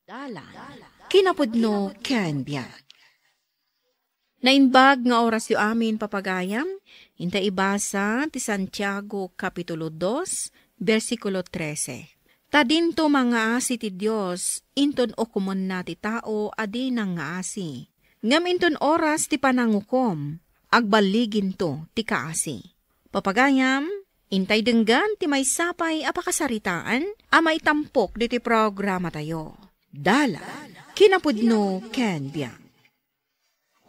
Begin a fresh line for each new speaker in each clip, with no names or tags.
Dalan, kinapudno ken biag. Nainbag nga oras yu amin papagayam, inta ibasa ti Santiago Kapitulo 2, versikulo 13. Tadinto mga asi ti Diyos, inton okumon na ti tao adi nang nga asi. Ngam inton oras ti panangukom, agbaligin to ti kaasi. Papagayam, intay denggan ti may sapay apakasaritaan, amay tampok di ti programa tayo. Dala, kinapudno ken biang.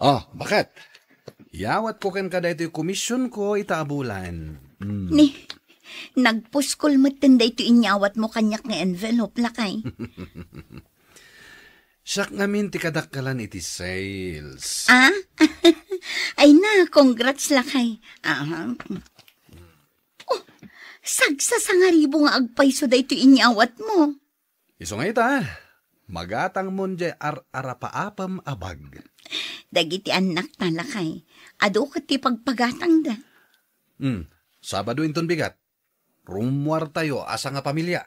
Oh, bakit? Yawat ko ken kada ito yung komisyon ko itaabulan.
Ni, nagpuskol mo tinda ito inyawat mo kanyak nga envelope lakay.
Siyak ngamin ti kadakkalan iti sales.
Ah? Ay na, congrats lakay. Oh, sagsasangaribo nga agpayso da ito inyawat mo.
Iso nga ita, magatang mon jay arapaapam abag.
Dagiti anak talakay, ado ka ti pagpagatang da.
Sabado inton bigat. Rumwar tayo asa nga pamilya.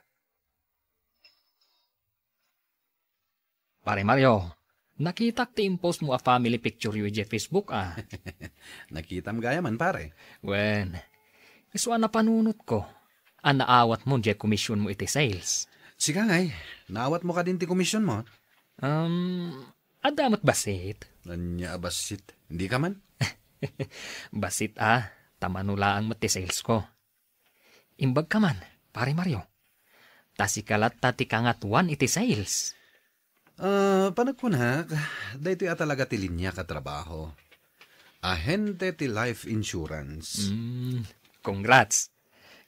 Pare Mario, nakita ti impose mo a family picture yu je Facebook ah.
Nakitam gaya man pare.
Wen, iswa na panunot ko. Anaawat mo je komisyon mo iti sales.
Sige ngay, naawat mo ka din ti komisyon mo.
Adamat basit.
Nanya abasit, hindi ka man?
Basit tamanulaang mati sales ko. Imbag ka man, pare Mario. Tasikalat tati kangatuan iti sales.
Panagpunak, dahito talaga ti linya ka trabaho. Ahente ti life insurance.
Congrats.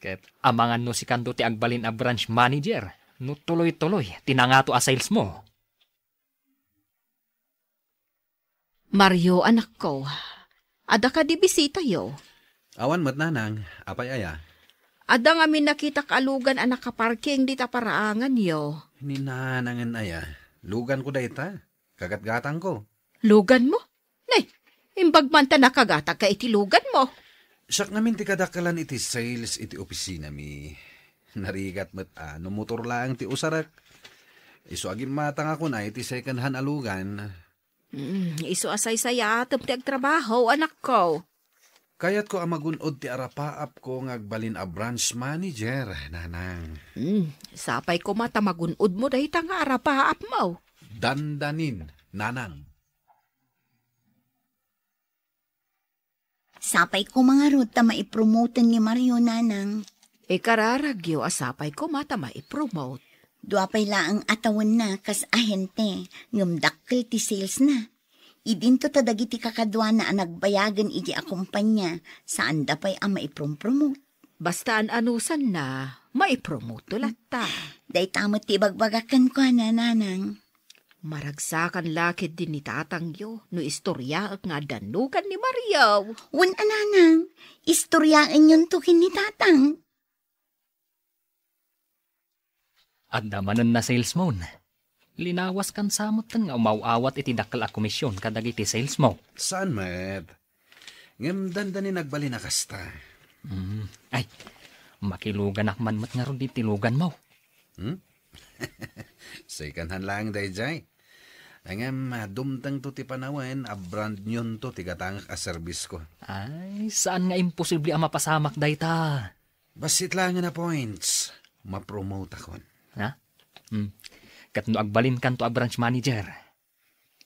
Ket amangan no si kanto ti agbalin a branch manager. No tuloy-tuloy, tinangato a sales mo.
Mario, anak ko, ada ka di bisita yo.
Awan mat nanang, apay aya.
Ada nga min nakita kaalugan anak ka parking di taparaangan yo.
Ninanangan aya. Lugan ko da ita. Kagat-gatang ko.
Lugan mo? Nay, imbag man ta nakagatag ka iti lugan mo.
Siyak namin ti kadakalan iti sales iti opisina mi. Narigat mat motor lang ti usarak. Iso agim matang ako na iti second hand alugan.
Iso asay saya ti agtrabaho, anak ko.
Kayat ko amagunod ti arapaap ko ngagbalin a branch manager, nanang.
Sapay ko mata magunod mo dahil nga arapaap mo.
Dandanin, nanang.
Sapay ko mga ruta maipromoten ni Mario nanang.
Kararagyo asapay ko mata maipromote.
Duapay laang atawan na kas ahente, ngumdakkel ti sales na. Idinto tadagiti kakadwa na nagbayagan iji akumpanya, saan dapay ang maipromote.
Bastaan anusan na, maipromote ulat ta.
Day tamot ti bagbagakan ko na nanang.
Maragsakan lakid din ni tatangyo, no istorya at nga danugan ni Mario.
Wan ananang, istoryaan yun tukin ni tatang.
At damanan na sales mo. Linawas kan samot nga umawawat iti dakkel a komisyon kadag iti sales mo.
Saan, met? Ngem dandanin nagbali na kasta.
Ay, makilugan akman mat nga ron di tilugan mo.
Saykanhan lang dayjay. Ngem dumtang to ti panawen, a brand nyon to tigatangak a service ko.
Ay, saan nga imposible ang mapasamak dayta?
Basit lang na points. Mapromote akon.
Ha? Kat no agbalin kan to a branch manager.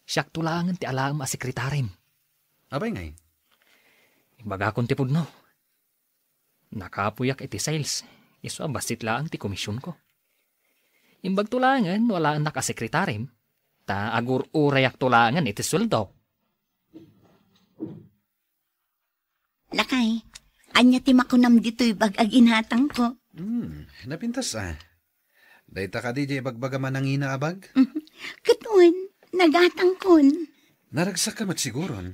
Siyak tulangan ti alaam a sekretarim.
Abay ngay?
Baga kon ti pudno. Nakapuyak iti sales. Iso basit lang ti komisyon ko. Imbag tulangan wala ang nakasekretarim. Ta agur urayak tulangan iti suldo.
Lakay, anya ti makunam dito'y bag-ag inhatang ko.
Napintas Dayta ka di bagbagaman ang inaabag?
Katuan, nagatangkon.
Naragsak ka mat siguron.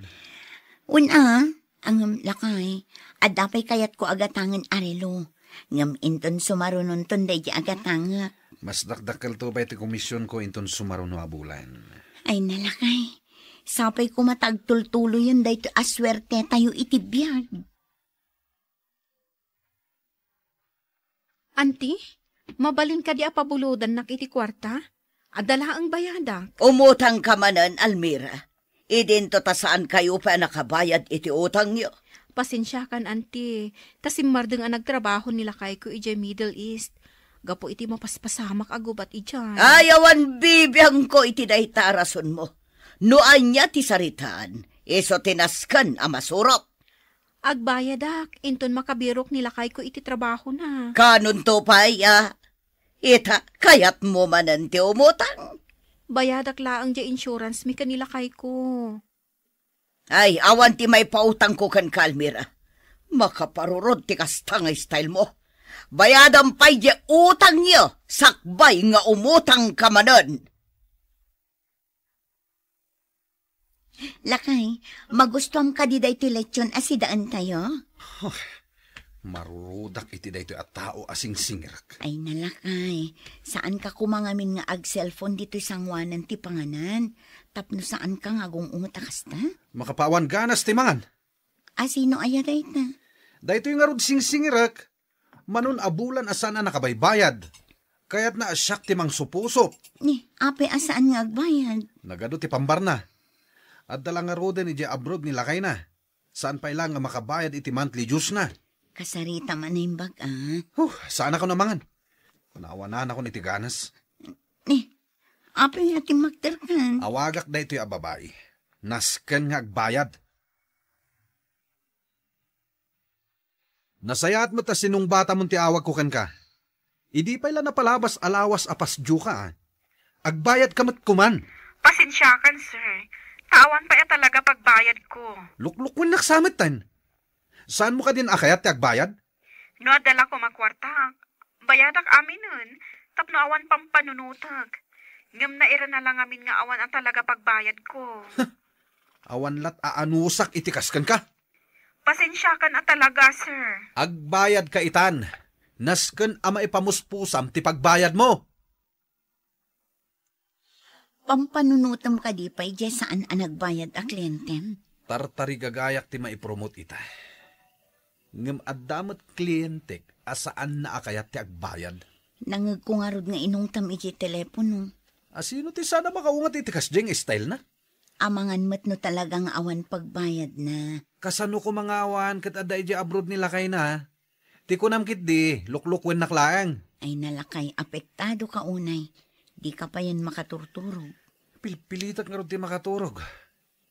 Ang lakay, adapay kayat ko agatangan arelo. Ngam inton sumarunon ton day agatanga.
Mas dakdakal to ba iti komisyon ko inton sumaruno abulan.
Ay nalakay, sapay ko matagtultulo yun day to aswerte tayo itibiyag.
Auntie? Mabalin ka di apabuludan nak iti kwarta? Adala ang bayadak.
Umutang ka manan, Almira. Idinto ta saan kayo pa nakabayad iti utang nyo.
Pasensya kan, auntie. Tasimardeng ang nagtrabaho nila kay ko ijay Middle East. Gapo iti mapaspasamak agubat ijay.
Ayawan bibiyang ko iti dayta rason mo. Noan niya ti saritaan, iso tinaskan a masurot.
Agbayadak, inton makabirok nila kay ko iti trabaho na.
Kanon to paya. Ita, kayat mo manan ti umutang.
Bayadak laang di insurance mi kanila kay ko.
Ay, awan ti may pautang ko kan Almira. Makaparurod ti kastangay style mo. Bayadam pay di utang niyo, sakbay nga umutang ka manan. Lakay, magustuhan ka di day ti lechon asidaan tayo?
Marurudak iti daytoy at tao asing singirak.
Ay nalakay, saan ka kumangamin nga ag-cellphone dito'y sangwanan ti panganan? Tapno saan ka nga gung umutakas ta?
Makapawan ganas timangan.
Sino aya dayta?
Daytoy nga rod sing singirak. Manon abulan asan na nakabaybayad. Kaya't na asyak timang supusop.
Ni, ape asaan nga agbayad?
Nagado ti pambarna. At dalang nga roden iti abroad nila kay na. Saan pa ilang nga makabayad iti monthly dues na.
Kasarita man na yung bag,
Saan ako namangan? Panawanan ako ni Tiganas.
Ni, ape nga ti magterkan.
Awagak da ito'y ababae. Nasken nga agbayad. Nasayat mo ta sinong bata mong ti awag ko kan ka. Idi pa ila napalabas alawas apas dyu ka. Agbayad ka mat kuman.
Pasensyakan, sir. Tawan pa talaga pagbayad ko.
Luklukwen naksamit tan. Saan mo ka din akayat ti agbayad?
No, adala ko makwarta. Bayadak amin nun. Tapno awan pampanunutag. Ngam na ira na lang amin nga awan ang talaga pagbayad ko.
Awan lat aanusak itikaskan ka.
Pasensyakan talaga, sir.
Agbayad ka itan. Nasken ama ipamuspusam ti pagbayad mo.
Pampanunutam ka di pa, ije saan ang nagbayad a klientem?
Tartari gagayak ti maipromote ita. Ngem addamot klientek asaan na akayat ti agbayad.
Nangagkungarod nga inungtam ije telepono.
Asino ti sana makaungat itikas jeng style na?
Amangan mat no talagang awan pagbayad na.
Kasano ko mga awan kat aday ije abroad nila kay na. Ti kunam kit di, luklukwen naklaang.
Ay nalakay, apektado ka unay. Di ka pa yan makaturturog.
Pilpilitat nga rin ti makaturog.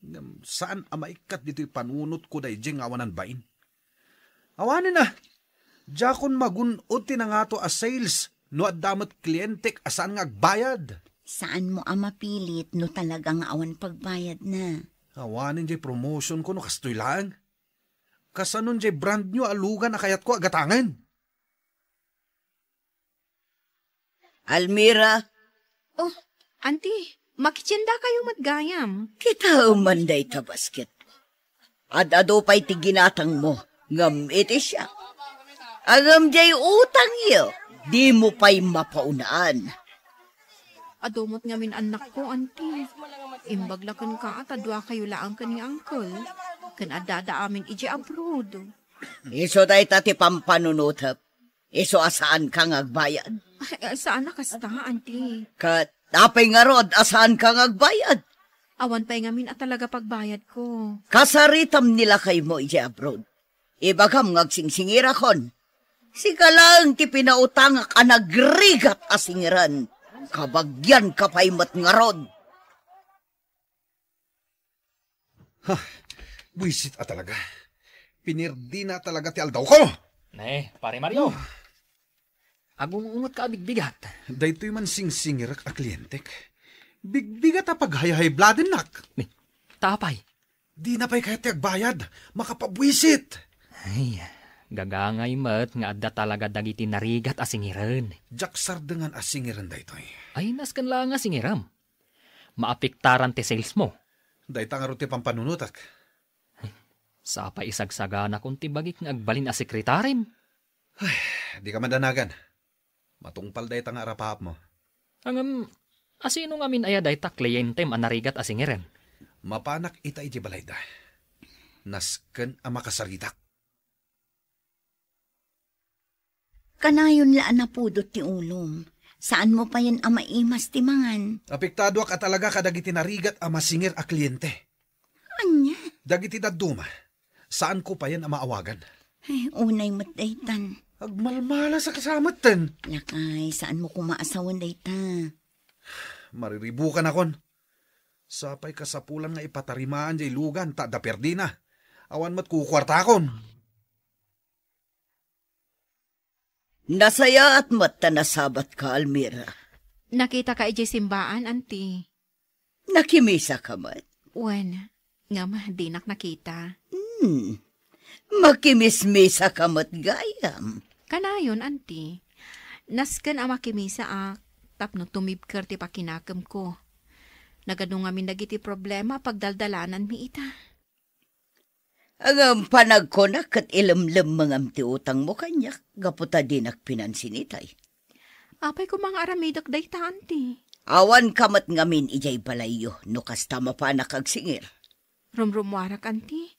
Ngem saan amaikat dito'y panunot ko day jeng awanan bain? Awanin na. Jakon magunod tinangato as sales no at damot klientek asan nga agbayad.
Saan mo mapilit no talagang awan pagbayad na?
Awanin jay promotion ko no kastoy lang. Kasanon jay brand nyo alugan na kayat ko agatangan.
Almira,
Oh, auntie, makitsinda kayo matgayam.
kita umanday ta basket. Adado pa'y tiginatang mo, ngam iti siya. Agam jay utang iyo, di mo pa'y mapaunaan.
Adomot ngamin anak ko, auntie. Imbaglakan ka at adwa kayo laang ka ni uncle. Kan adada amin iji abroad.
Iso day tati pampanunutap. Iso asaan kang agbayad.
Ay, saan na kasta, auntie?
Kat tapay nga rod asaan kang agbayad.
Awan pa ngamin at talaga pagbayad ko.
Kasaritam nila kay mo iji abroad. Ibagam ngagsinsingira kon. Sika lang ti pinautang ka nagrigat asingiran. Kabagyan ka pa'y matngarod.
Buisit talaga. Pinirdi na talaga ti aldaw ko.
Pare Mario. Agungungot ka bigbigat.
Daytoy man sing-singirak a klientek. Bigbigat a paghayahay bladin nak.
Tapay.
Di na pa'y kaya ti agbayad. Makapabwisit.
Ay, gagangay mat nga adda talaga dagiti narigat asingiran.
Jaksar dengan asingiran daytoy.
Ay, naskan lang nga singiram. Maapiktaran ti sales mo.
Dayta nga ro ti pampanunutak.
Sa pa isagsagana kung tibagik nga agbalin a sekretarim.
Di ka mandanagan. Matungpal dayta nga arapahap mo.
Ang asino nga min aya dayta kliyentem a narigat asingiran.
Mapanak ita iti balayda. Nasken a makasaritak.
Kanayon laan na pudot ti ulong. Saan mo pa yan maimas timangan?
Apektado ka talaga kadagiti narigat a masingir a kliyente.
Anya?
Dagiti daduma. Saan ko pa yan maawagan?
Ay, unay matdaytan.
Agmalmala sa kasamat ten.
Lakay, saan mo kumaasawan dayta?
Mariribukan akon. Sapay kasapulan nga ipatarimaan jay lugan, ta da perdi na. Awan mat kukwarta akon.
Nasaya at mata nasabat ka, Almira.
Nakita ka ijay simbaan, auntie.
Nakimisa ka mat.
Wen, nga dinak nakita.
Makimismisa ka mat gayam.
Kanayon, auntie. Nasken ang makimisa tapno tumibker ti pakinakam ko. Nagano nga min dagiti problema pagdaldalanan mi ita.
Ang panagkonak at ilamlam mga ti utang mo kanyak, gaputa din pinansin itay.
Apay ko mga aramidak dayta, auntie.
Awan kamat ngamin ijay balayo, no kasta mapanak agsingir.
Rumrumwarak, auntie.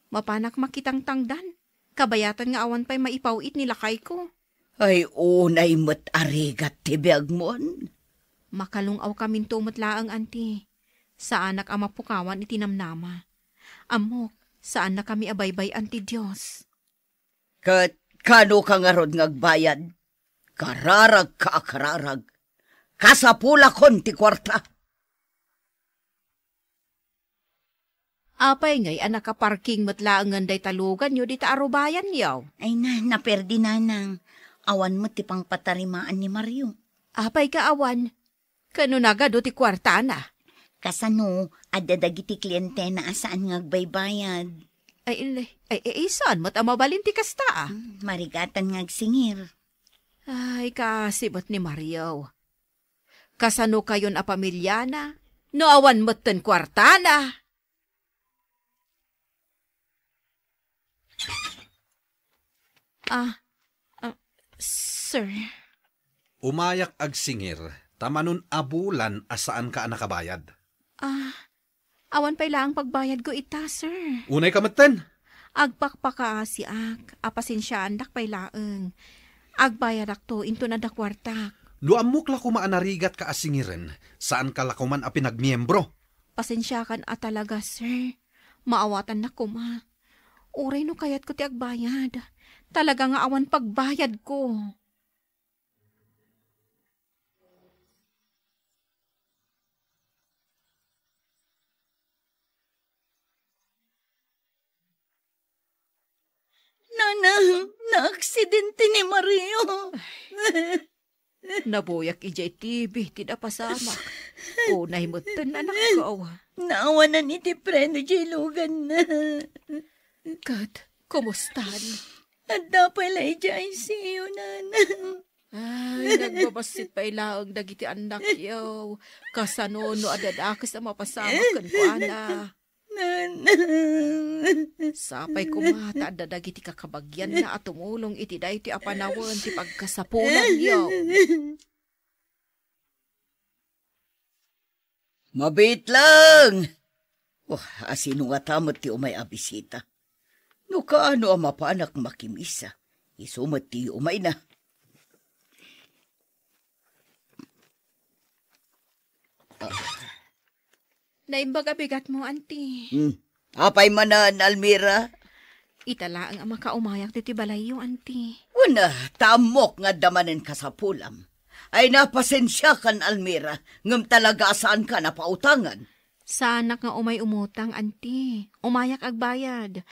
Mapanak makitang tangdan. Kabayatan nga awan pa'y maipawit nilakay ko.
Ay unay mat arigat tibiyag mon.
Makalungaw kamin tumutlaang, auntie. Sa anak ang mapukawan itinamnama. Amok, saan na kami abaybay, auntie Diyos?
Kano ka nga rod ngagbayad? Kararag ka akararag. Kasapula kon ti kwarta.
Apay ngay anak ka parking matlaangan day talugan nyo di taarubayan yaw.
Ay na, naperdi na nang. Awan mo ti pang patarimaan ni Mario.
Apay ka awan. Kano nagado ti kwarta na?
Kasano, adadagiti kliyente na asaan ngagbaybayad.
Ay, saan mo't amabalin ti kasta?
Marigatan ngagsingir.
Ay, kasibot ni Mario. Kasano kayon a pamilya na? No awan mo't ten kwarta na? Sir.
Umayak agsingir, tamanon abulan asaan ka nakabayad.
Awan pa'y lang pagbayad ko ita, sir.
Unay kamatan.
Agpakpaka si apasensyaan dak pa'y laeng. Agbayad to, into na dakwartak.
No amok la kumaanarigat ka asingiren, saan ka lakuman a pinagmiyembro?
Pasensyakan talaga, sir. Maawatan na kuma. Uray no kayat ko ti agbayad. Talaga nga awan pagbayad ko.
Na-aksidente ni Mario.
Nabuyak ijay TV, tidak pasamak. Unay mo tan anak ko.
Naawa na ni ti preno jay lugan na.
Kat, kumustan?
At dapat la ijay siyo, nana.
Ay, nagbabasit pa ilaang dagiti anak yaw. Kasano no adadakas na mapasamak kan ko, ana. Sapay kumata dadagiti kakabagyan na at tumulong iti dahi ti apanawan ti pagkasapulan yaw.
Mabit lang! Asino nga tamot ti umay abisita. No kaano ang mapanak makimisa. Isumat ti umay na.
Naimbaga bigat mo, auntie.
Apay manan, Almira.
Itala ang makaumayak ti balayo, auntie.
Una, tamok nga damanin ka sa pulam. Ay napasensya kan, Almira. Ngam talaga saan ka napautangan.
Sana nga umay umutang, auntie. Umayak agbayad.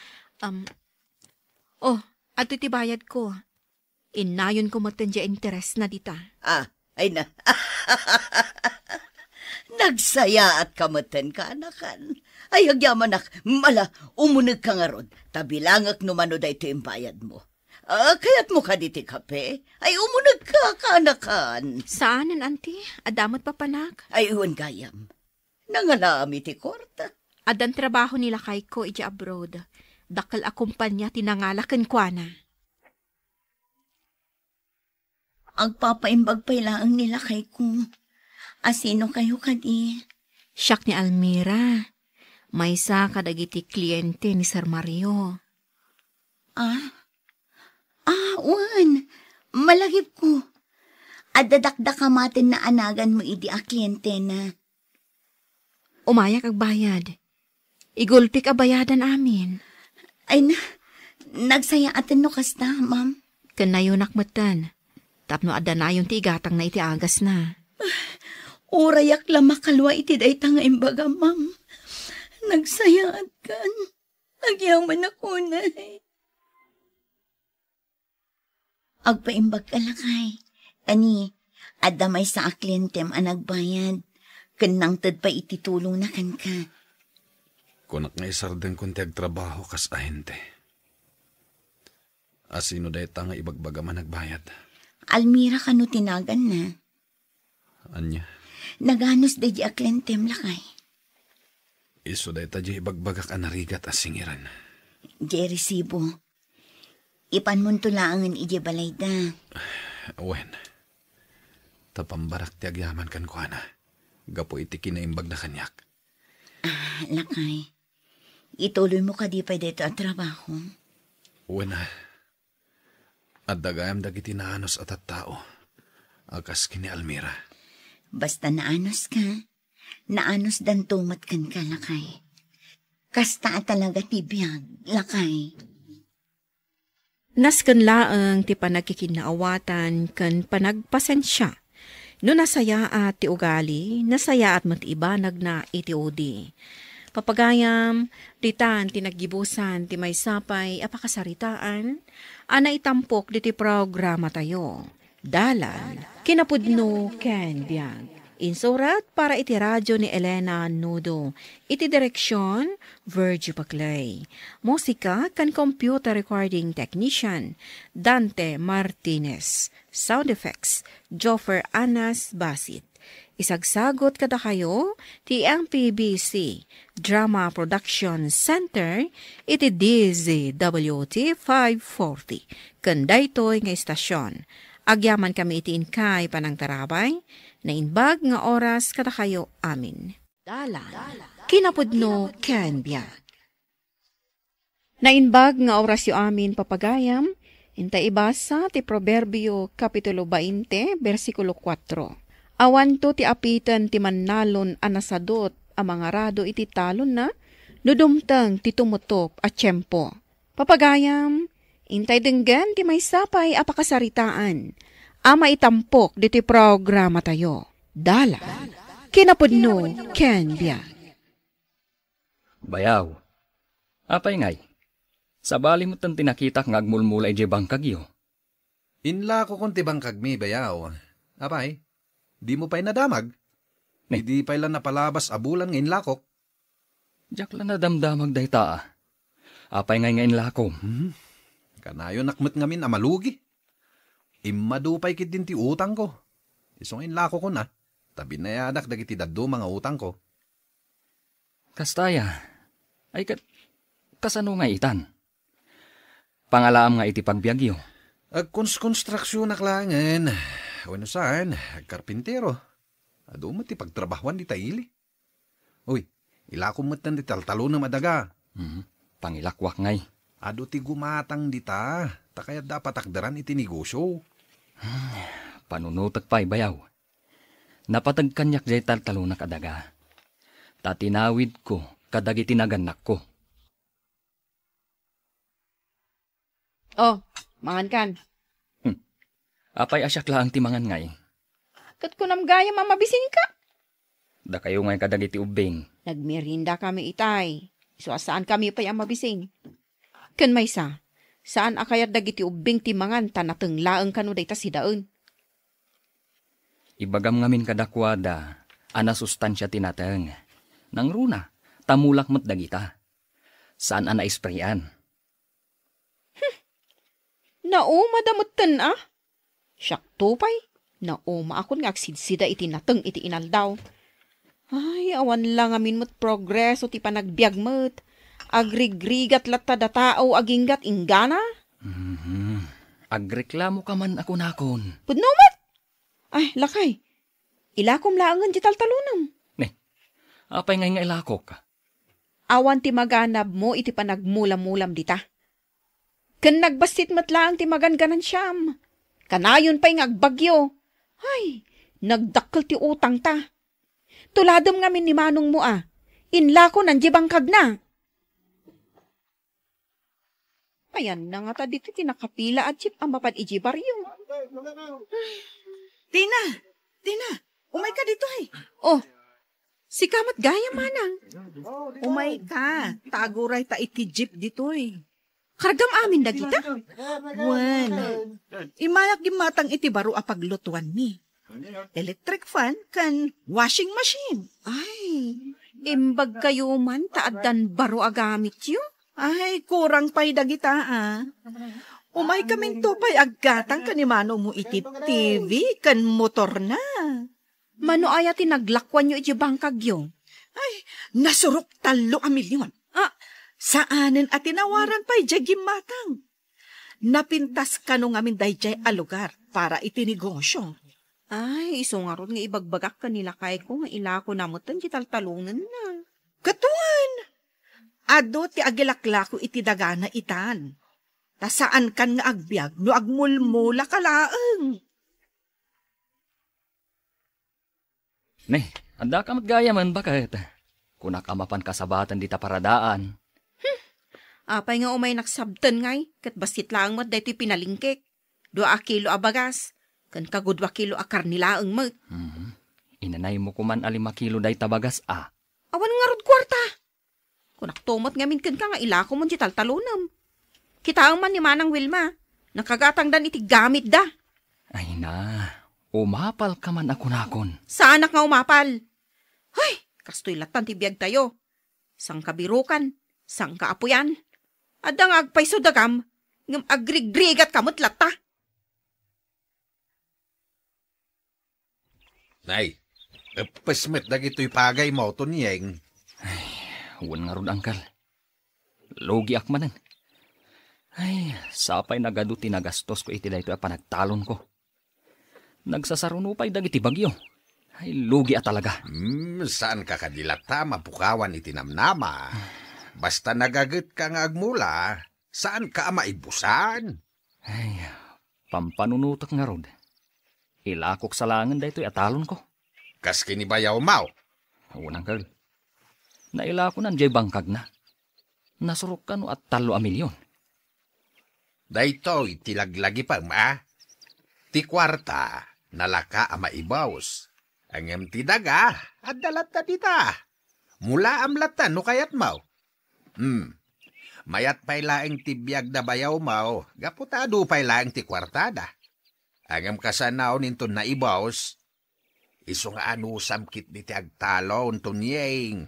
Ato ti bayad ko. Inayon ko matandya interes na dita.
Ay na. Nagsaya at kamatan ka, anakan. Ay, agyaman mala, umunag ka nga rod. Tabilangak numano da ito yung bayad mo. Kaya't mo ka diti kape? Ay, umunag ka, anakan.
Saanan, auntie? Adamot pa panak?
Ay, iwan gayam. Nangalami ti korta.
Adan trabaho nila kay ko iti abroad. Dakal akumpanya tinangalakan kwa na.
Ang papaimbag pailaang nila kay ko. Asino kayo kadi?
Siyak ni Almira. Maysa kadagiti kliyente ni Sir Mario.
Wan. Malagip ko. At dadakdakamatin na anagan mo idi a kliyente na.
Umayak ag bayad. Igulpik a bayadan amin.
Ay na, nagsaya atin no kasta, ma'am.
Kanayon akmatan. Tapno adanayon ti igatang na iti agas na.
Urayak lama kalwa iti day tanga imbaga, ma'am. Nagsayaat kan. Agyaman ako na. Agpaimbag ka lakay. Ani, adamay sa aklientem ang nagbayad. Kanang tad pa ititulong na kan ka.
Kunak nga isarden kung trabaho kas ahente. Asino day tanga ibagbaga man nagbayad.
Almira ka no tinagan na.
Anya?
Naganos day di aklientem lakay.
Iso day tadya ibagbagak anarigat asingiran.
Di resibo. Ipan mo tulaangan iji balay da.
Wen. Tapambarak ti agyaman kan ko ana. Gapo iti kinaimbag na kanyak.
Lakay. Ituloy mo ka di pa dito at trabaho.
Wen na. At dagayam dagiti naanos at tao. Akas kini Almira.
Basta naanos ka. Naanos dan tumat kan ka, lakay. Kasta talaga tibiyag, lakay.
Nasken laeng ti panagkikinaawatan ken panagpasensya. No nasaya at ti ugali, nasaya at matibanag na iti udi. Papagayam, ditan ti naggibusan ti may sapay apakasaritaan, ana itampok di ti programa tayo. Dalan, kinapudno ken biag. Insurat para iti radyo ni Elena Nudo. Iti direksyon, Virgie Paclay. Musika kan computer recording technician, Dante Martinez. Sound effects, Joffer Anas Basit. Isagsagot kada kayo, ti MPBC Drama Production Center, iti DZWT 540. Kandaytoy nga istasyon. Agyaman kami iti inkay panang tarabay, na inbag nga oras kada kayo amin. Dalan, kinapudno ken biag. Na inbag nga oras yu amin papagayam, inta ibasa ti Proverbio Kapitulo 20, versikulo 4. Awan to ti apitan ti mannalon anasadot a mga rado iti talon na, nudumtang ti tumutop a tiyempo. Papagayam, intay denggan ti may sapay apakasaritaan, ama itampok diti programa tayo. Dala, kinapudno ken biag.
Bayaw, apay ngay, sabali mo tan tinakitak nga agmulmula ije bangkag yo.
Inla ko kung tibangkag mi, bayaw. Apay, di mo pa'y nadamag. Hindi pa'y lang napalabas abulan ngayon lakok.
Diyak lang nadamdamag day taa. Apay ngay ngayon lako.
Kanayo nakmet ngamin amalugi. Imadupay kit din ti utang ko. Iso ngayon lako ko na. Tabi na yadak dagiti daddo mga utang ko.
Kastaya, ay kasano nga itan? Pangalaam nga iti pagbiagyo.
Konstruksyon na klangan. Wano saan, karpintero. Ado mo ti pagtrabahuan di taili. Uy, ilako mo tan di taltalo na madaga.
Pangilakwak ngay.
Ado ti gumatang di ta. Takaya dapat akdaran iti negosyo.
Panunutag pa'y bayaw. Napatagkanyak jay taltalo na kadaga. Tatinawid ko kadag itinaganak ko.
Oh, mangan kan.
Apay asyak lang timangan ngay.
Kat ko namgaya mamabising ka.
Da kayo ngay kadag iti ubing.
Nagmerinda kami itay. So saan kami pa'y amabising? Ken maysa, saan akayat dagiti ubing timangan tanateng laeng kanu dayta si daen?
Ibagam ngamin kadakwada, ana sustansya tinateng. Nang runa, tamulak mo't dagita. Saan ana isprayan?
Nauma damutten ah. Siyak tupay. Nauma akon nga agsidsida iti nateng iti inaldaw. Ay, awan lang amin mo't progreso ti panagbiag mo't. Agrigrigat latta da tao aginggat ingana?
Agreklamo ka man ako nakon.
Pudnumat! Ay, lakay. Ilakom laangan di taltalunam.
Apay ngay nga ilakok.
Awan ti maganab mo iti panagmulam-mulam dita. Ken nagbasit matlaang ti maganganan siyam. Kanayon pa'y ngagbagyo. Ay, nagdakkel ti utang ta. Tuladom ngamin ni manong mo Inla ko nandiya bangkag na. Ayan na nga ta dito tinakapila at chip ang mapad ijibaryo.
Tina, umay ka dito ay.
Oh, si kamat gaya manang.
Umay ka, taguray ta iti jeep dito eh.
Kargam amin dagita.
Wan, imayak gimatang iti baro a paglutuan mi. Electric fan kan washing machine.
Ay, imbag kayo man taaddan baro agamit yun.
Ay, kurang pa'y dagita Umay kaming tupay aggatang kanimano mo iti TV kan motor na.
Mano aya tinaglakwan nyo iti bangkag yun?
Ay, nasurok 3 milyon. Saanen at tinawaran pa'y jagim matang. Napintas ka nung amin dayjay a lugar para itinegosyo.
Ay, iso nga ron nga ibagbagak kanila kay ko nga ilako namutan di taltalunan na.
Katuan! Ado ti agilaklako iti dagana itan. Ta saan kan nga agbyag no agmulmula kalaeng.
Ne, anda ka matgaya man bakit? Kunakamapan kasabatan di ta paradaan.
Apay nga umay naksabtan ngay, kat basit lang mat dahito pinalingkik. 2 kilo abagas, kan kagud 2 kilo akar nilaeng mag.
Inanay mo kuman 5 kilo day tabagas
Awan nga rod kwarta. Kung naktumot ngamin kan ka nga ilako mo di taltalunam. Kita ang man ni Manang Wilma, nakagatang dan iti gamit da.
Ay na, umapal ka man ako nakon.
Saan nga umapal? Ay, kastoy latan ti biyag tayo. Sang kabirukan, sang kaapuyan. Adang agpay so dagam, ngam agrigrigat kamot lata.
Nay, pasmet dagito'y pagay mo, tunyeng.
Huwag nga ron, angkal. Logi ak manan. Ay, sapay nagado tinagastos ko iti dayto panagtalon ko. Nagsasarunupay dagiti bagyo. Ay, logi talaga.
Saan ka kadilata mapukawan itinamnama? Basta nagaget ka nga agmula, saan ka maibusan?
Ay, pampanunutok nga rod. Ilakok sa langan dayto'y atalon ko.
Kas kinibayaw mau.
Unang kal. Nailako nan jay bangkag na. Nasurok ka no at 3 milyon.
Daytoy tilaglagi pa Ti kwarta, nalaka ama ibaws. Ang ti daga, at dalat na dita. Mula amlatan no kayat mau. Mayat pay laeng ti biyag da bayaw mau, gaputado pay laeng ti kwartada. Ang kasanaw ninton na ibaws, iso nga ano samkit di ti agtalon tunyeng.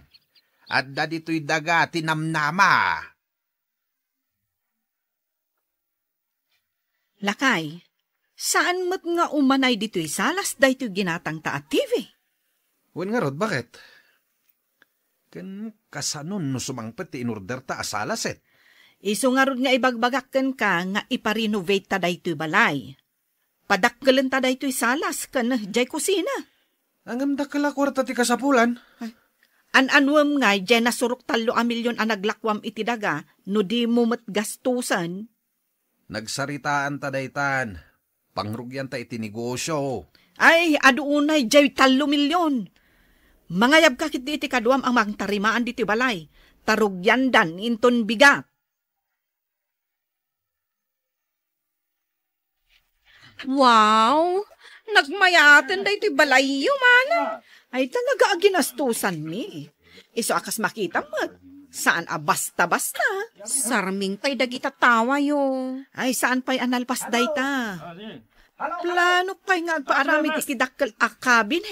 At da dito'y daga tinamnama.
Lakay, saan mo't nga umanay dito'y salas dayto'y ginatang ta at TV?
Wen nga rod, bakit? Ken kasanon no sumangpet ti inorder ta asalaset.
Iso nga rod nga ibagbagakken ka nga iparenovate ta dayto'y balay. Padakkelan ta dayto'y salas kan jay kusina.
Angam da kala kwarta ti kasapulan.
An-anwam nga jay nasurok 3 milyon ang naglakwam iti daga no di mo matgastusan.
Nagsaritaan ta daytan. Pangrugyan ta iti negosyo.
Ay, aduunay jay 3 milyon. Mangayab ka kit iti kaduam ang mangtarimaan diti balay. Tarugyan dan inton bigat.
Wow! Nagmayaten da ito'y balayo, mana.
Ay, talaga aginastusan mi. Iso akas makita mo. Saan basta-basta?
Sarming tay dagita tawa yo.
Ay, saan pa'y analpas dayta? Plano pa'y nga paaramid iti dakkel akabin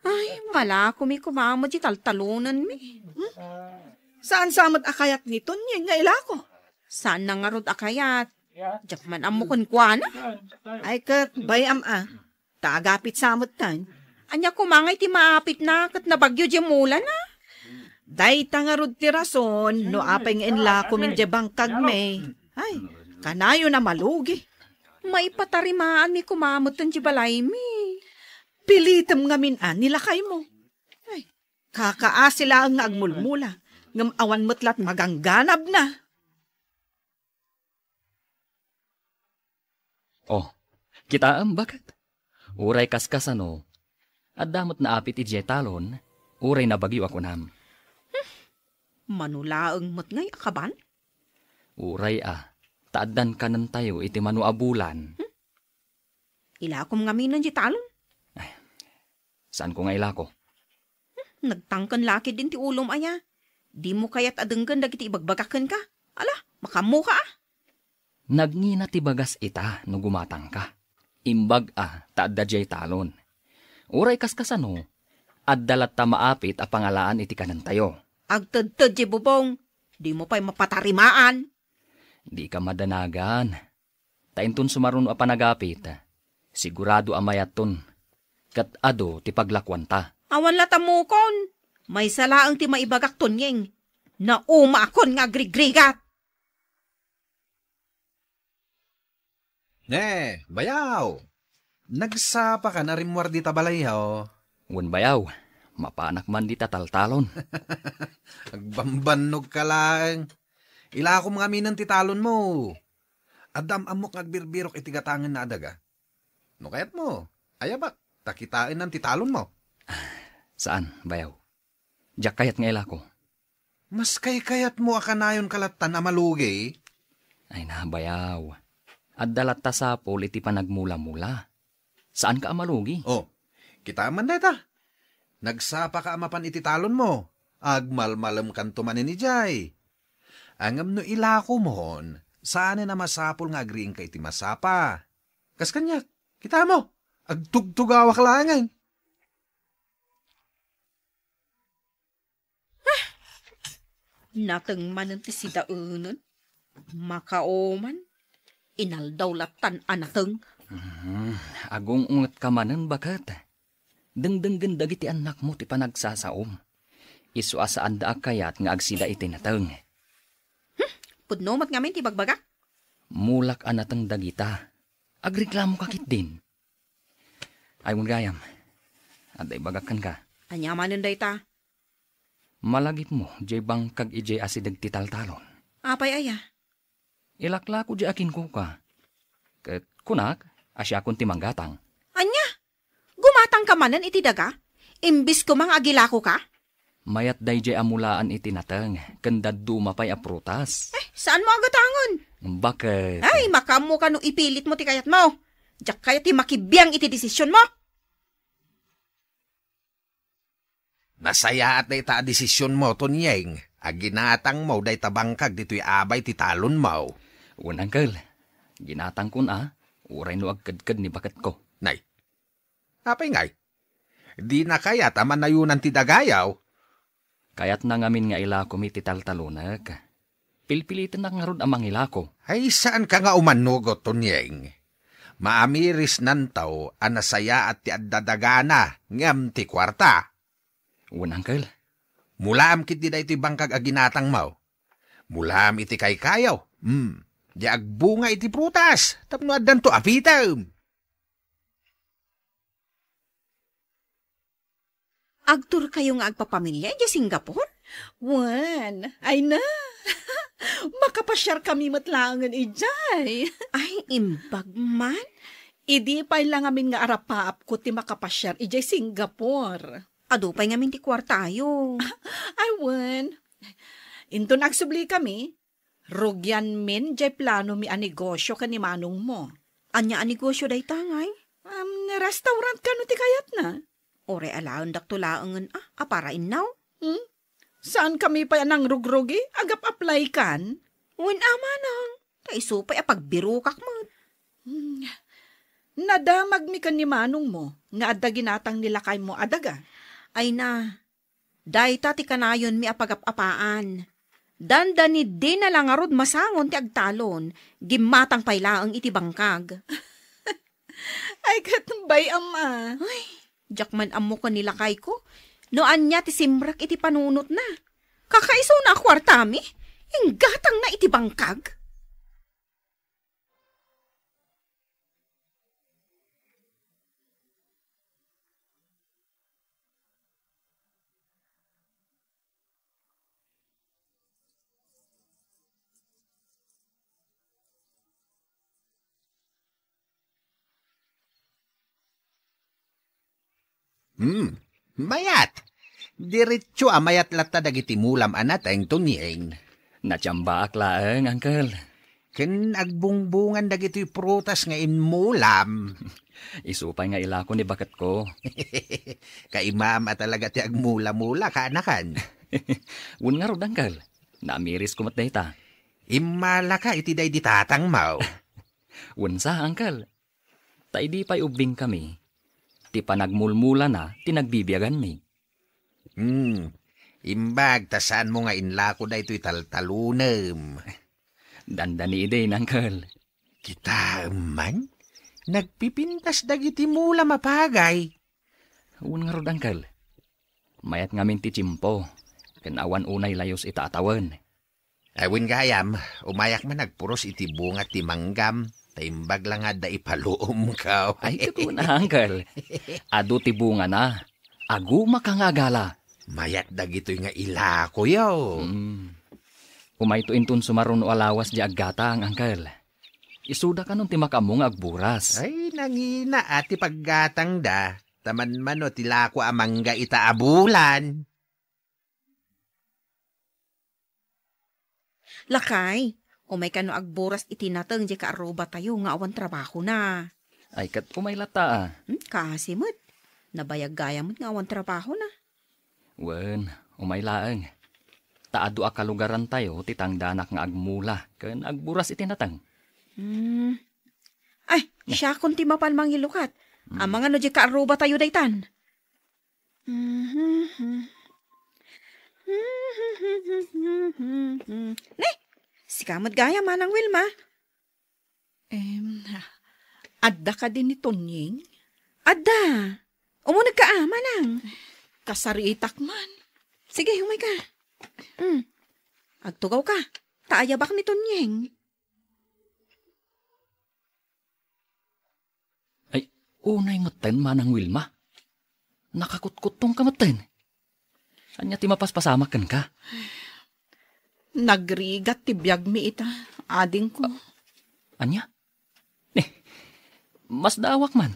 Ay, mala ko mi kumamo di taltalunan mi.
Saan samot akayat nito niya nga ilako?
Saan na nga rod akayat? Diyak man amukon kwa na.
Ay, kat bayam taagapit samot tan.
Anya kumangay ti maapit na kat nabagyo di mula na.
Dayta nga rod ti rason, no apay nga inlako min di bangkag me. Ay, kanayo na malugi.
Maipatarimaan mi kumamot ang di balay mi.
Pilitem nga minan nilakay mo. Ay, kakaasila ang agmulmula. Ngam awan mutlat magangganab na.
Oh, kita bakit? Uray kaskasano, at damot na apit ijay talon, uray na bagyo ako nam.
Manulaang mat ngay akaban?
Uray taaddan ka nan tayo iti manuabulan.
Ilakom nga minan di talon.
Saan ko nga ilako?
Nagtangkan laki din ti ulom aya. Di mo kaya't adenggan dagiti ibagbagakan ka. Ala, makamu ka
Nagngina ti bagas ita no gumatang ka. Imbag taadda jay talon. Uray kaskasano, addalat ta maapit a pangalaan iti kanan tayo.
Agtad-tad di bubong. Di mo pa'y mapatarimaan.
Di ka madanagan. Taintun sumaruno a panagapit. Sigurado amayaton. Kat ado ti paglakwan ta.
Awan latamukon. May salaang ti maibagak tonyeng. Na umakon nga grigrigat.
Bayaw! Nagsapa ka na rimwar di tabalayhaw.
Ngun bayaw, mapanak man di tataltalon.
Agbambanog ka lang. Ilakom nga minan ti talon mo. Adam amok ngagbirbirok itigatangan na adaga. No kayat mo, ayabak, takitain ng titalon mo.
Saan, bayaw? Diyak kayat nga ilako.
Mas kayat mo akanayon kalatan na malugi.
Ay na, bayaw. At dalat ta sa pol iti panagmula-mula. Saan ka amalugi?
Kita man deta. Nagsapa ka amapan iti talon mo. Agmalmalam kanto manin ni Jay. Angam no ilako mohon, saan na masapol nga agriing ka iti masapa. Kas kanyak, kita mo, agtugtugawak langan.
Natang manan ti sidaunan. Makaoman. Inaldaw latan anateng.
Agong ungat ka manan bakat. Dengdenggen dagiti anak mo ti panagsasaom. Isu asaan da kayat nga agsida iti nateng.
Pudnomat ngamin ti bagbagak.
Mulak anateng dagita. Agreklamo kakit din. Ay gayam. Aday bagakan ka.
Anyamanan day ta.
Malagip mo, jay bang kag ijay asidag ti taltalon.
Apay aya.
Ilaklako di akin ko ka. Ket kunak, asya kon ti manggatang.
Anya? Gumatang ka manan iti daga? Imbis ko mang agilako ka?
Mayat day jay amulaan iti nateng, kandad dumapay a prutas.
Saan mo agatangon?
Bakit?
Ay, makamu ka no ipilit mo ti kayat mo. Diyak kaya ti makibiyang iti desisyon mo.
Nasaya at day ta desisyon mo, Tonyeng. Aginatang mo, day tabangkag dito'y abay ti talon mo.
Unangkel, ginatang kun uray no agkadkad ni bakat ko.
Nay, apay ngay. Di na kaya taman nayunan ti dagayaw.
Kayat na ngamin nga ilako mi ti taltalunak. Pilpilitin na nga rod amang ilako.
Ay, saan ka nga umanugot, Tonyeng? Maamiris nantaw, anasaya at ti addadagana, ngam ti kwarta.
Unangkel.
Mulaam kit di da iti bangkag aginatang mo. Mulaam iti kay kayaw. Di agbunga iti prutas. Tapno addan to apitam.
Agtur kayo nga agpapamilya di Singapore?
Wan, ay na. Makapasyar kami matlangan ijay.
Ay, imbag man.
Idi pa lang amin nga arapaap ko ti makapasyar ijay Singapore.
Ado pa'y ngamin ti kwartayo.
Ay wan. Into nagsubli kami. Rugyan min jay plano mi a negosyo ka ni manong mo.
Anya a negosyo day tangay?
Restaurant ka no ti kayat na.
Ore alaon daktulaangan aparain now?
Saan kami pa nang rugrugi? Agap apply kan?
Wen ama nang. Kaiso pa'y apagbirukak mo.
Nadamag mi kan ni manong mo. Nga adda ginatang nilakay mo adaga.
Ay na. Dayta ti kanayon mi apagapapaan. Dandani di na lang arod masangon ti agtalon. Gimatang pailaang iti bangkag.
Ay katambay ama.
Ay, jakman amo ko nilakay ko. Noan niya ti simrak iti panunot na. Kakaiso na kwartami. Inggatang na iti bangkag.
Mayat. Diretso mayat lata dagiti mulam anateng tunyeng.
Natsamba aklaeng, Uncle.
Ken agbungbungan dagiti prutas nga inmulam.
Isupay nga ilako ni bakat ko.
Kay mama talaga ti agmula-mula kaanakan.
Un nga rod, Uncle. Namiris kumat na ita.
Imala ka iti day di tatang mau.
Un sa, Uncle. Ta idi pa'y ubing kami. Ti panagmulmula na, tinagbibiyagan mi.
Imbag, tasan mo nga inlako da ito'y taltalunem.
Dandani ide, Uncle.
Kita man, nagpipintas dagiti mula mapagay.
Un nga rod, Uncle. Mayat ngamin ti chimpo. Kanawan unay layos ita atawan.
Awin gayam, umayak man nagpuros iti bunga ti manggam. Taimbag lang nga da ipaluom ka.
Ay, ito na, Uncle. Ado ti bunga na. Aguma ka nga gala.
Mayat dagito'y nga ilako yaw.
Umay to intun sumaron o alawas di aggatang, Uncle. Isuda ka nun ti makamong agburas.
Ay, nangina ati paggatang da. Taman man o tilako amangga itaabulan.
Lakay, umay ka no agburas itinatang di kaaruba tayo nga awan trabaho na.
Ay, kat umay lata.
Kasi mo't, nabayag gaya mo't nga awan trabaho na.
Wen, umay laeng. Taado a kalugaran tayo, titang danak nga agmula, ken agburas itinatang.
Ay, siya kung ti mapalmang ilukat. Ang mga no di kaaruba tayo daytan. Ne, sikamat gaya manang Wilma.
Adda ka din ni Tonying?
Adda, umunag ka manang.
Kasariitak man.
Sige, humay ka. Agtugaw ka. Taayabak ni Tonyeng.
Ay, unay maten manang Wilma. Nakakutkutong ka maten. Anya ti mapaspasamak ka?
Nagrigat ti biyag mi ita. Ading ko.
Anya? Mas dawak man.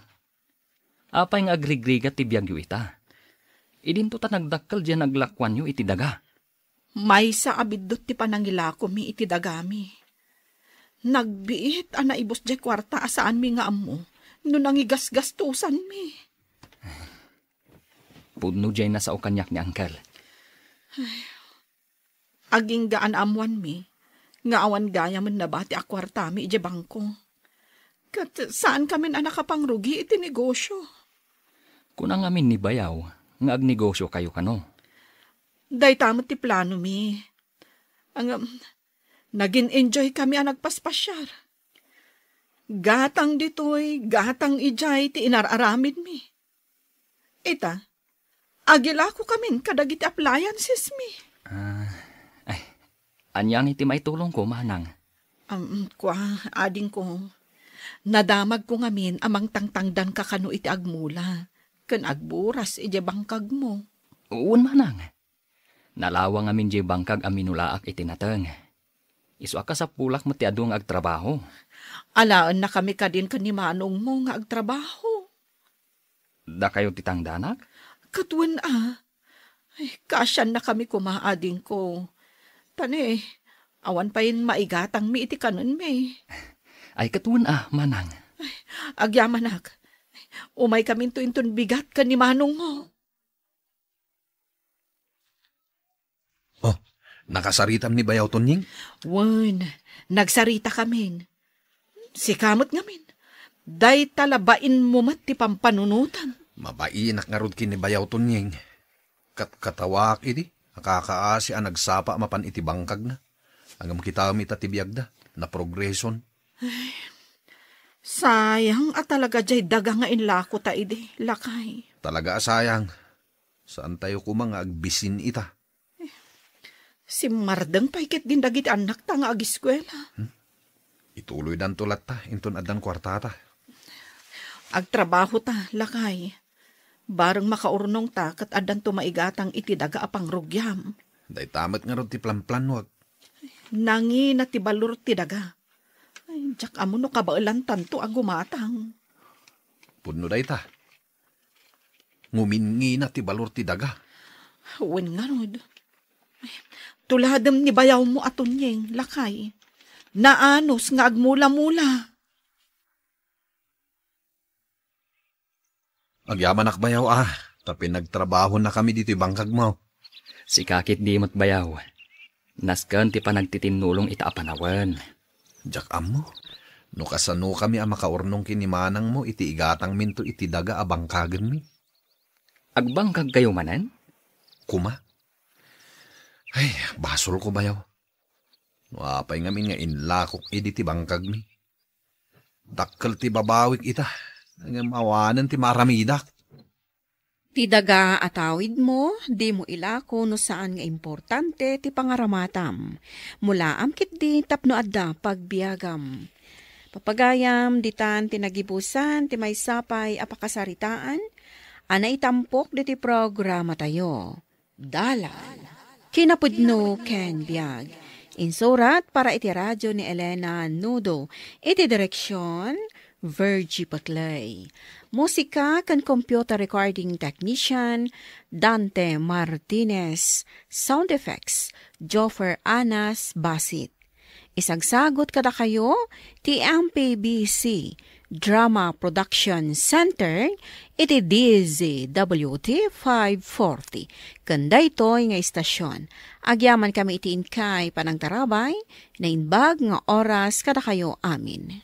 Apay nga agrigrigat ti biyag yu ita. Idinto ta nagdakkel dyan naglakwan yu iti daga.
May sa abidot ti panangilako mi iti dagami. Nagbiit ana ibos di kwarta asaan mi nga amo. No nangigas-gastusan mi.
Pudno dyan na sa ukanyak ni Uncle.
Aging gaan amuan mi. Nga awan gaya man nabati a kwarta mi iti bangko. Kat saan kami na nakapangrugi iti negosyo?
Kunang amin ni Bayaw, nga agnegosyo kayo kano.
Day tamot ti plano mi. Naging enjoy kami ang nagpaspasyar. Gatang ditoy, gatang ijay ti inararamid mi. Ita, agila ko kami kadagiti appliances mi.
Anyang iti may tulong ko, manang.
Ading ko. Nadamag ko ngamin amang tangtangdan ka kano iti agmula. Kan agburas iti bangkag mo.
Uun, manang. Nalawang amin di bangkag aminulaak iti nateng. Isu ka sa pulak mo ti adong agtrabaho.
Alaan na kami ka din kanimanong mo nga agtrabaho.
Da kayo titang danak?
Katwan kasyan na kami kumaading ko. Tane, awan pa yun maigatang mi iti kanon mi.
Ay katwan manang.
Agyamanak, umay kami to bigat ka ni manong mo.
Oh, nakasaritam ni Bayaw Tonying?
Wan, nagsarita kami. Si kamot ngamin. Day talabain mo mat ti pampanunutan.
Mabainak nga rod kin ni Bayaw Tonying. Katawak iti. Nakakaasi ang nagsapa mapan iti bangkag na. Hanggang kita kami itatibiyag da. Na progreson.
Ay, sayang at talaga jay daga nga inlako ta ide, lakay.
Talaga sayang. Saan tayo kumang agbisin ita?
Si Mardeng paikit din dagiti anak ta nga agiskwela.
Ituloy dan tulat ta, inton adan kwartata.
Agtrabaho ta, lakay. Barang makaurnong ta, kat adan tumaigatang iti daga apang rugyam.
Day tamat nga ron ti plan-plan wag.
Nangi na ti balur ti daga. Ay, jak amo no kabailan tanto ang gumatang.
Pudno day ta. Ngumingi na ti balor ti daga.
Wen nga rod. Tuladam ni bayaw mo aton yeng lakay. Naanos nga agmula-mula.
Agyaman akbayaw tapi nagtrabaho na kami dito bangkag mo.
Si kakit di mo't bayaw. Nasken ti panagtitinulong ita apanawan.
Jak amo, no kasano kami ang makaurnong kinimanang mo iti igatang minto iti daga abangkagan mi.
Agbangkag kayo manan?
Kuma? Ay, basol ko bayaw. Nuapay ngamin nga inlakok ti bangkag mi. Dakkel ti babawik ita. Ang mawanan ti maramidak.
Ti daga atawid mo, di mo ilako no saan nga importante ti pangaramatam. Mula amkit di tapno adda pagbiagam. Papagayam ditan tinagibusan ti may sapay apakasaritaan, anay tampok di ti programa tayo. Dala. Kinapudno ken biag. Insurat para iti radyo ni Elena Nudo. Iti direksyon, Virgie Patlay. Musika kan computer recording technician, Dante Martinez. Sound effects, Joffer Anas Basit. Isagsagot kada kayo, ti MPBC Drama Production Center, iti DZWT 540. Kanda ito'y nga istasyon. Agyaman kami iti inkay panang tarabay, na inbag nga oras kada kayo amin.